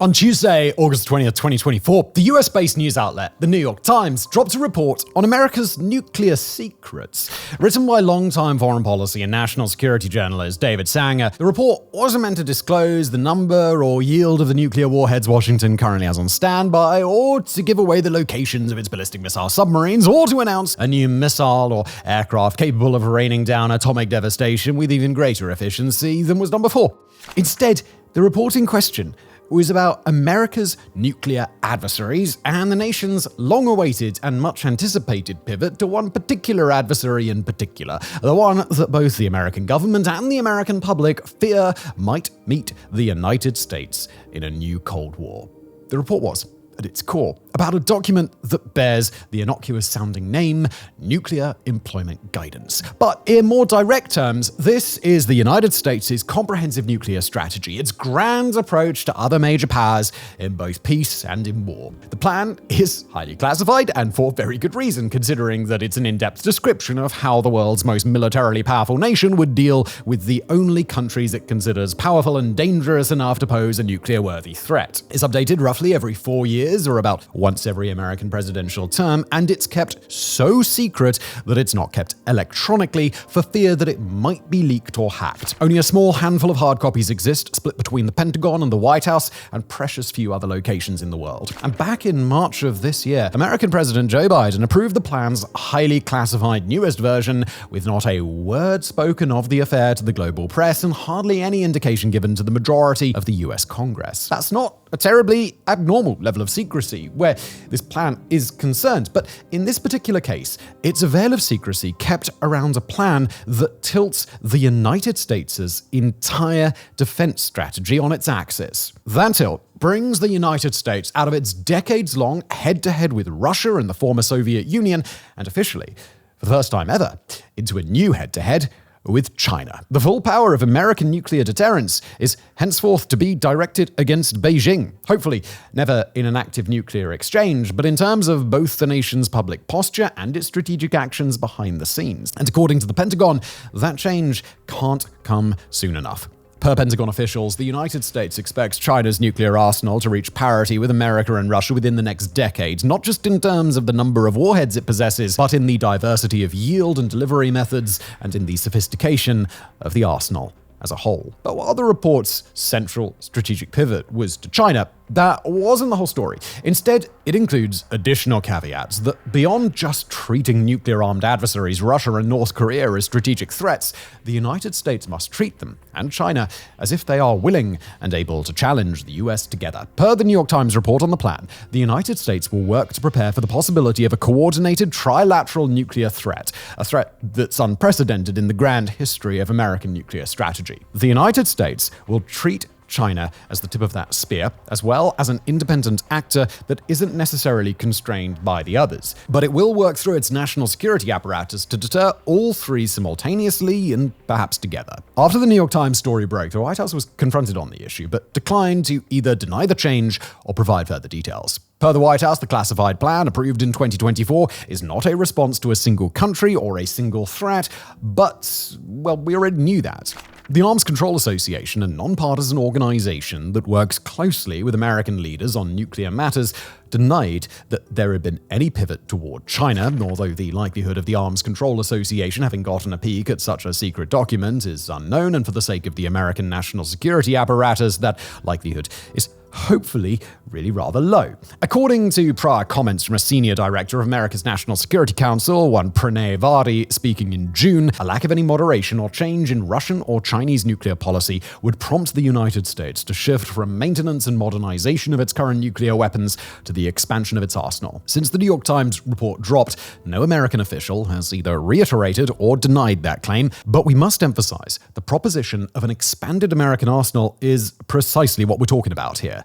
On Tuesday, August 20th, 2024, the US-based news outlet, The New York Times, dropped a report on America's nuclear secrets. Written by longtime foreign policy and national security journalist David Sanger, the report wasn't meant to disclose the number or yield of the nuclear warheads Washington currently has on standby, or to give away the locations of its ballistic missile submarines, or to announce a new missile or aircraft capable of raining down atomic devastation with even greater efficiency than was done before. Instead, the report in question was about America's nuclear adversaries and the nation's long-awaited and much-anticipated pivot to one particular adversary in particular, the one that both the American government and the American public fear might meet the United States in a new Cold War. The report was, at its core, about a document that bears the innocuous-sounding name Nuclear Employment Guidance. But in more direct terms, this is the United States' comprehensive nuclear strategy, its grand approach to other major powers in both peace and in war. The plan is highly classified, and for very good reason, considering that it's an in-depth description of how the world's most militarily powerful nation would deal with the only countries it considers powerful and dangerous enough to pose a nuclear-worthy threat. It's updated roughly every 4 years, or about once every American presidential term, and it's kept so secret that it's not kept electronically for fear that it might be leaked or hacked. Only a small handful of hard copies exist, split between the Pentagon and the White House, and precious few other locations in the world. And back in March of this year, American President Joe Biden approved the plan's highly classified newest version, with not a word spoken of the affair to the global press and hardly any indication given to the majority of the US Congress. That's not a terribly abnormal level of secrecy where this plan is concerned, but in this particular case, it's a veil of secrecy kept around a plan that tilts the United States' entire defense strategy on its axis. That tilt brings the United States out of its decades-long head-to-head with Russia and the former Soviet Union, and officially, for the first time ever, into a new head-to-head with China. The full power of American nuclear deterrence is henceforth to be directed against Beijing. Hopefully, never in an active nuclear exchange, but in terms of both the nation's public posture and its strategic actions behind the scenes. And according to the Pentagon, that change can't come soon enough. Per Pentagon officials, the United States expects China's nuclear arsenal to reach parity with America and Russia within the next decade, not just in terms of the number of warheads it possesses, but in the diversity of yield and delivery methods, and in the sophistication of the arsenal as a whole. But while the report's central strategic pivot was to China, that wasn't the whole story. Instead, it includes additional caveats that beyond just treating nuclear-armed adversaries Russia and North Korea as strategic threats, the United States must treat them, and China, as if they are willing and able to challenge the US together. Per the New York Times report on the plan, the United States will work to prepare for the possibility of a coordinated trilateral nuclear threat, a threat that's unprecedented in the grand history of American nuclear strategy. The United States will treat China as the tip of that spear, as well as an independent actor that isn't necessarily constrained by the others. But it will work through its national security apparatus to deter all three simultaneously and perhaps together. After the New York Times story broke, the White House was confronted on the issue, but declined to either deny the change or provide further details. Per the White House, the classified plan, approved in 2024, is not a response to a single country or a single threat, but, well, we already knew that. The Arms Control Association, a nonpartisan organization that works closely with American leaders on nuclear matters, denied that there had been any pivot toward China, although the likelihood of the Arms Control Association having gotten a peek at such a secret document is unknown, and for the sake of the American national security apparatus, that likelihood is hopefully really rather low. According to prior comments from a senior director of America's National Security Council, one Pranay Vadi, speaking in June, a lack of any moderation or change in Russian or Chinese nuclear policy would prompt the United States to shift from maintenance and modernization of its current nuclear weapons to the expansion of its arsenal. Since the New York Times report dropped, no American official has either reiterated or denied that claim, but we must emphasize the proposition of an expanded American arsenal is precisely what we're talking about here.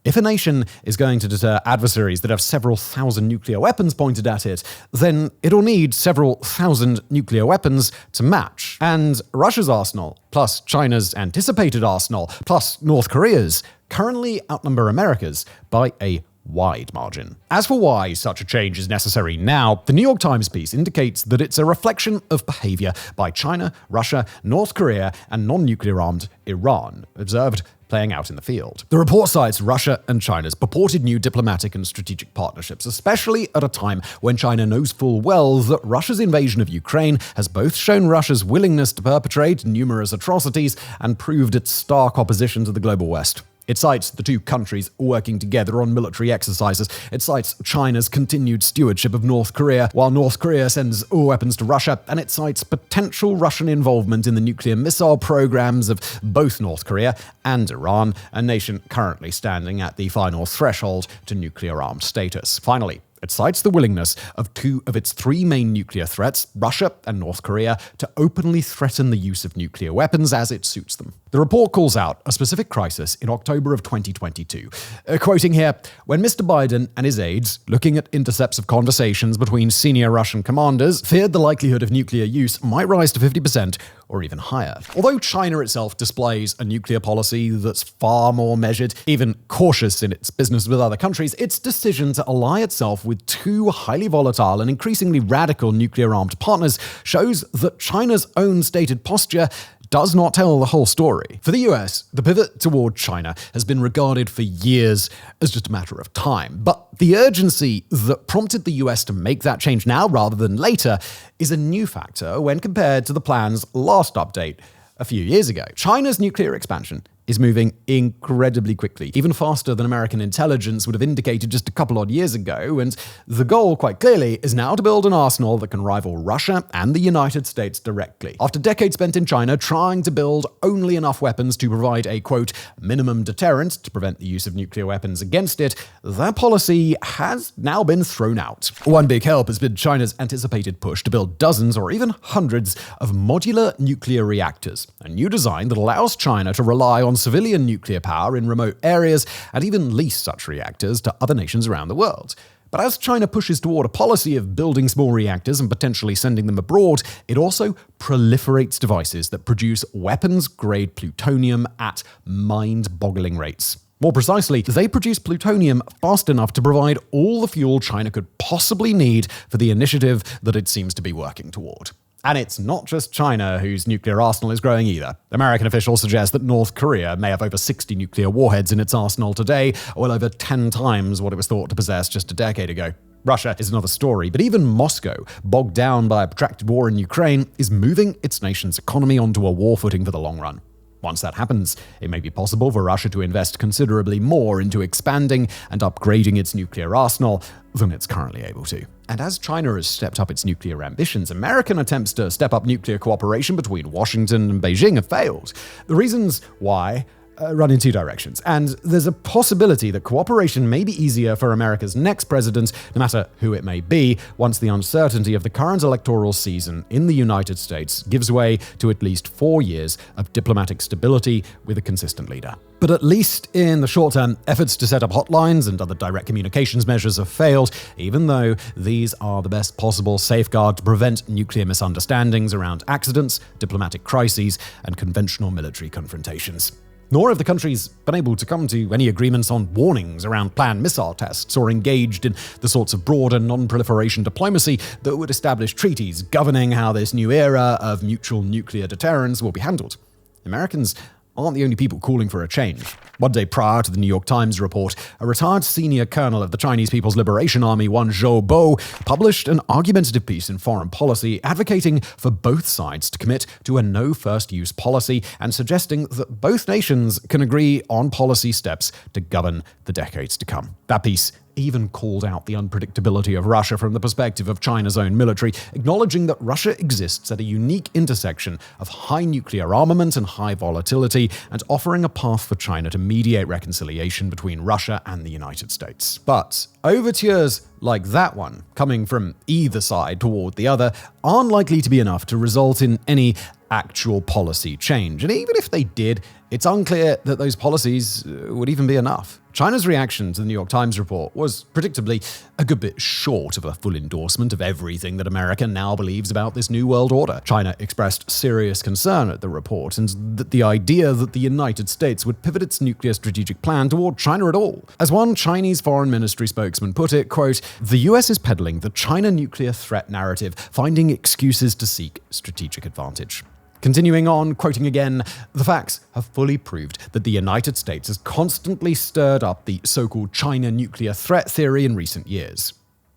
If a nation is going to deter adversaries that have several thousand nuclear weapons pointed at it, then it'll need several thousand nuclear weapons to match. And Russia's arsenal, plus China's anticipated arsenal, plus North Korea's, currently outnumber America's by a wide margin. As for why such a change is necessary now, the New York Times piece indicates that it's a reflection of behavior by China, Russia, North Korea, and non-nuclear armed Iran, observed playing out in the field. The report cites Russia and China's purported new diplomatic and strategic partnerships, especially at a time when China knows full well that Russia's invasion of Ukraine has both shown Russia's willingness to perpetrate numerous atrocities and proved its stark opposition to the global West. It cites the two countries working together on military exercises. It cites China's continued stewardship of North Korea, while North Korea sends weapons to Russia, and it cites potential Russian involvement in the nuclear missile programs of both North Korea and Iran, a nation currently standing at the final threshold to nuclear-armed status. Finally, it cites the willingness of two of its three main nuclear threats, Russia and North Korea, to openly threaten the use of nuclear weapons as it suits them. The report calls out a specific crisis in October of 2022. Quoting here, when Mr. Biden and his aides, looking at intercepts of conversations between senior Russian commanders, feared the likelihood of nuclear use might rise to 50% or even higher. Although China itself displays a nuclear policy that's far more measured, even cautious in its business with other countries, its decision to ally itself with two highly volatile and increasingly radical nuclear-armed partners shows that China's own stated posture does not tell the whole story. For the US, the pivot toward China has been regarded for years as just a matter of time. But the urgency that prompted the US to make that change now rather than later is a new factor when compared to the plan's last update a few years ago. China's nuclear expansion is moving incredibly quickly, even faster than American intelligence would have indicated just a couple odd years ago, and the goal, quite clearly, is now to build an arsenal that can rival Russia and the United States directly. After decades spent in China trying to build only enough weapons to provide a, quote, minimum deterrent to prevent the use of nuclear weapons against it, that policy has now been thrown out. One big help has been China's anticipated push to build dozens or even hundreds of modular nuclear reactors, a new design that allows China to rely on civilian nuclear power in remote areas and even lease such reactors to other nations around the world. But as China pushes toward a policy of building small reactors and potentially sending them abroad, it also proliferates devices that produce weapons-grade plutonium at mind-boggling rates. More precisely, they produce plutonium fast enough to provide all the fuel China could possibly need for the initiative that it seems to be working toward. And it's not just China whose nuclear arsenal is growing either. American officials suggest that North Korea may have over 60 nuclear warheads in its arsenal today, well over 10 times what it was thought to possess just a decade ago. Russia is another story, but even Moscow, bogged down by a protracted war in Ukraine, is moving its nation's economy onto a war footing for the long run. Once that happens, it may be possible for Russia to invest considerably more into expanding and upgrading its nuclear arsenal than it's currently able to. And as China has stepped up its nuclear ambitions, American attempts to step up nuclear cooperation between Washington and Beijing have failed. The reasons why run in two directions, and there's a possibility that cooperation may be easier for America's next president, no matter who it may be, once the uncertainty of the current electoral season in the United States gives way to at least 4 years of diplomatic stability with a consistent leader. But at least in the short term, efforts to set up hotlines and other direct communications measures have failed, even though these are the best possible safeguard to prevent nuclear misunderstandings around accidents, diplomatic crises, and conventional military confrontations. Nor have the countries been able to come to any agreements on warnings around planned missile tests or engaged in the sorts of broader non-proliferation diplomacy that would establish treaties governing how this new era of mutual nuclear deterrence will be handled. Americans aren't the only people calling for a change. One day prior to the New York Times report, a retired senior colonel of the Chinese People's Liberation Army, Wan Zhoubo, published an argumentative piece in Foreign Policy advocating for both sides to commit to a no-first-use policy and suggesting that both nations can agree on policy steps to govern the decades to come. That piece even called out the unpredictability of Russia from the perspective of China's own military, acknowledging that Russia exists at a unique intersection of high nuclear armament and high volatility, and offering a path for China to mediate reconciliation between Russia and the United States. But overtures like that one, coming from either side toward the other, aren't likely to be enough to result in any actual policy change. And even if they did, it's unclear that those policies would even be enough. China's reaction to the New York Times report was predictably a good bit short of a full endorsement of everything that America now believes about this new world order. China expressed serious concern at the report and that the idea that the United States would pivot its nuclear strategic plan toward China at all. As one Chinese foreign ministry spokesman put it, quote, "The US is peddling the China nuclear threat narrative, finding excuses to seek strategic advantage." Continuing on, quoting again, "The facts have fully proved that the United States has constantly stirred up the so-called China nuclear threat theory in recent years."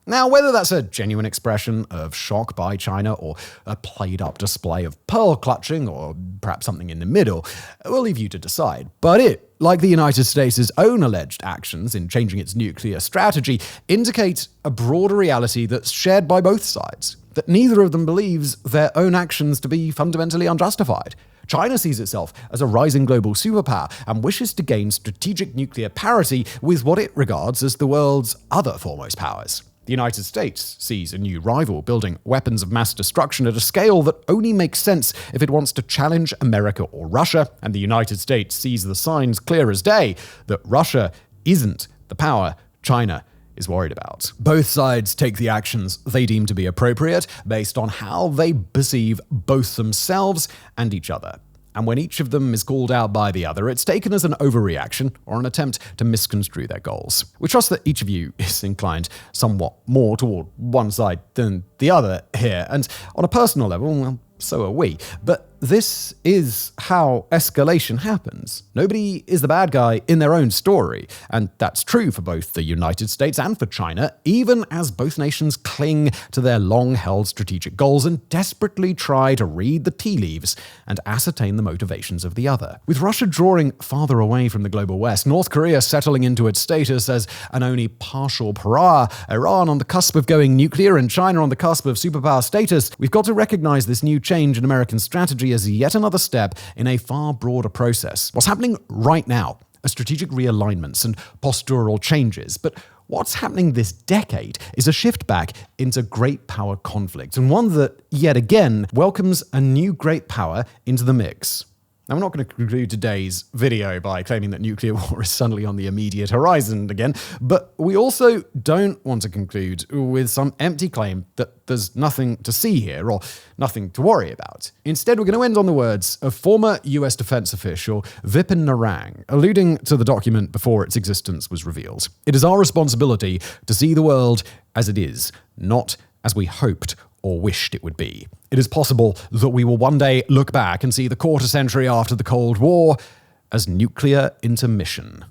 Now, whether that's a genuine expression of shock by China or a played-up display of pearl clutching or perhaps something in the middle, we'll leave you to decide. But it, like the United States' own alleged actions in changing its nuclear strategy, indicate a broader reality that's shared by both sides, that neither of them believes their own actions to be fundamentally unjustified. China sees itself as a rising global superpower and wishes to gain strategic nuclear parity with what it regards as the world's other foremost powers. The United States sees a new rival building weapons of mass destruction at a scale that only makes sense if it wants to challenge America or Russia, and the United States sees the signs clear as day that Russia isn't the power China is worried about. Both sides take the actions they deem to be appropriate based on how they perceive both themselves and each other. And when each of them is called out by the other, it's taken as an overreaction or an attempt to misconstrue their goals. We trust that each of you is inclined somewhat more toward one side than the other here, and on a personal level, well, so are we. But this is how escalation happens. Nobody is the bad guy in their own story, and that's true for both the United States and for China, even as both nations cling to their long-held strategic goals and desperately try to read the tea leaves and ascertain the motivations of the other. With Russia drawing farther away from the global West, North Korea settling into its status as an only partial pariah, Iran on the cusp of going nuclear, and China on the cusp of superpower status, we've got to recognize this new change in American strategy as yet another step in a far broader process. What's happening right now are strategic realignments and postural changes, but what's happening this decade is a shift back into great power conflict, and one that, yet again, welcomes a new great power into the mix. Now, we're not going to conclude today's video by claiming that nuclear war is suddenly on the immediate horizon again, but we also don't want to conclude with some empty claim that there's nothing to see here or nothing to worry about. Instead, we're going to end on the words of former US defense official Vipin Narang, alluding to the document before its existence was revealed. "It is our responsibility to see the world as it is, not as we hoped or wished it would be. It is possible that we will one day look back and see the quarter century after the Cold War as nuclear intermission."